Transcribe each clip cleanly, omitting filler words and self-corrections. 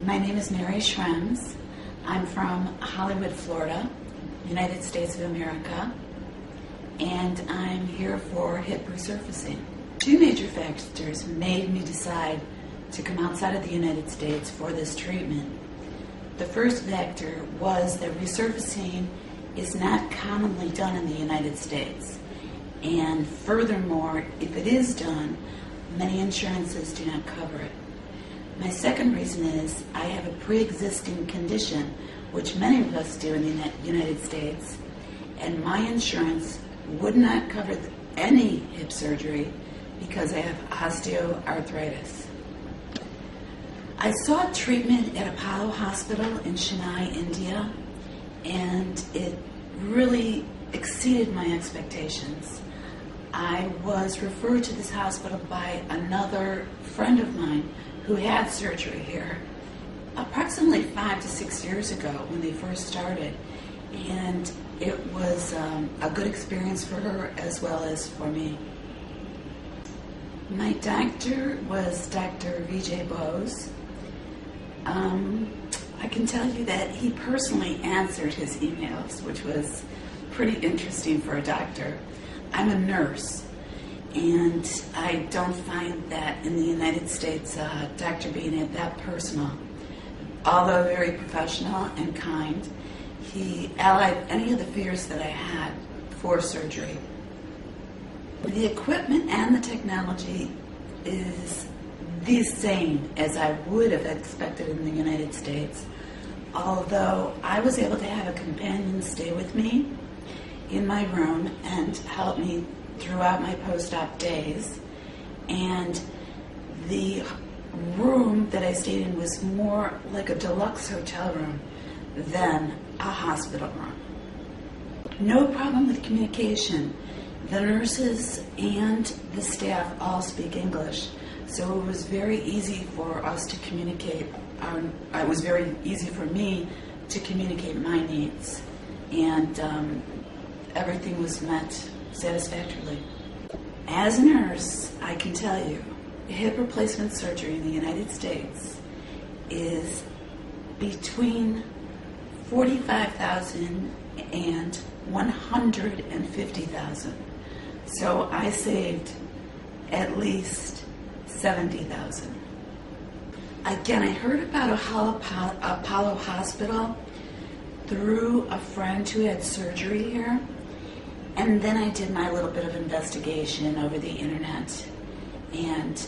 My name is Mary Schrems. I'm from Hollywood, Florida, United States of America, and I'm here for hip resurfacing. Two major factors made me decide to come outside of the United States for this treatment. The first factor was that resurfacing is not commonly done in the United States. And furthermore, if it is done, many insurances do not cover it. My second reason is I have a pre-existing condition, which many of us do in the United States, and my insurance would not cover any hip surgery because I have osteoarthritis. I sought treatment at Apollo Hospital in Chennai, India, and it really exceeded my expectations. I was referred to this hospital by another friend of mine who had surgery here approximately 5 to 6 years ago when they first started, and it was a good experience for her as well as for me. My doctor was Dr. Vijay Bose. I can tell you that he personally answered his emails, which was pretty interesting for a doctor. I'm a nurse, and I don't find that in the United States, doctor being that personal. Although very professional and kind, he allayed any of the fears that I had for surgery. The equipment and the technology is the same as I would have expected in the United States, although I was able to have a companion stay with me in my room and help me throughout my post-op days. And the room that I stayed in was more like a deluxe hotel room than a hospital room. No problem with communication. The nurses and the staff all speak English, so it was very easy for us to communicate. It was very easy for me to communicate my needs, and everything was met satisfactorily. As a nurse, I can tell you, hip replacement surgery in the United States is between $45,000 and $150,000. So I saved at least $70,000. Again, I heard about Apollo Hospital through a friend who had surgery here, and then I did my little bit of investigation over the internet. And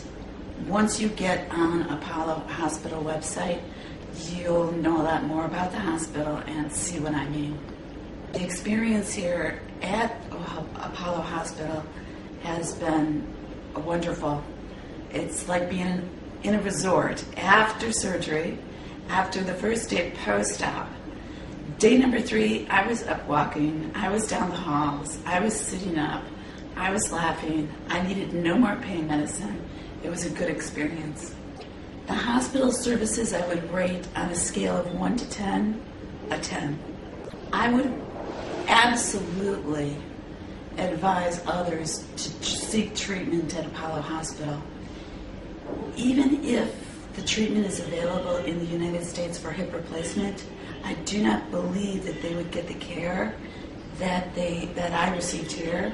once you get on Apollo Hospital website, you'll know a lot more about the hospital and see what I mean. The experience here at Apollo Hospital has been wonderful. It's like being in a resort after surgery, after the first day post-op. Day number 3, I was up walking, I was down the halls, I was sitting up, I was laughing, I needed no more pain medicine. It was a good experience. The hospital services I would rate on a scale of 1 to 10, a 10. I would absolutely advise others to seek treatment at Apollo Hospital. Even if the treatment is available in the United States for hip replacement, I do not believe that they would get the care that I received here.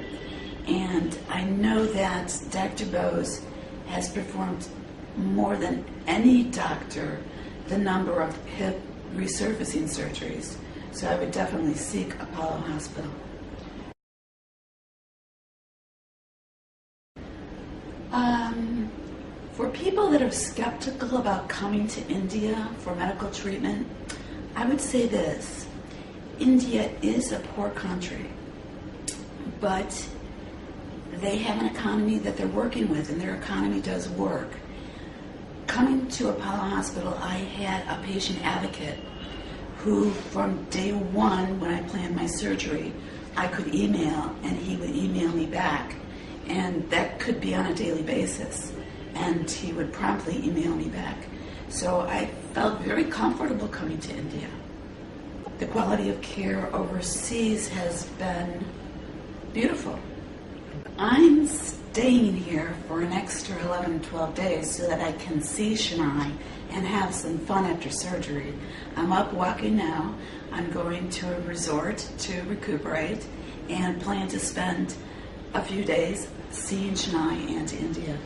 And I know that Dr. Bose has performed more than any doctor the number of hip resurfacing surgeries. So I would definitely seek Apollo Hospital. For people that are skeptical about coming to India for medical treatment, I would say this: India is a poor country, but they have an economy that they're working with, and their economy does work. Coming to Apollo Hospital, I had a patient advocate who, from day 1 when I planned my surgery, I could email, and he would email me back, and that could be on a daily basis, and he would promptly email me back. So I felt very comfortable coming to India. The quality of care overseas has been beautiful. I'm staying here for an extra 11 to 12 days so that I can see Chennai and have some fun after surgery. I'm up walking now. I'm going to a resort to recuperate and plan to spend a few days seeing Chennai and India.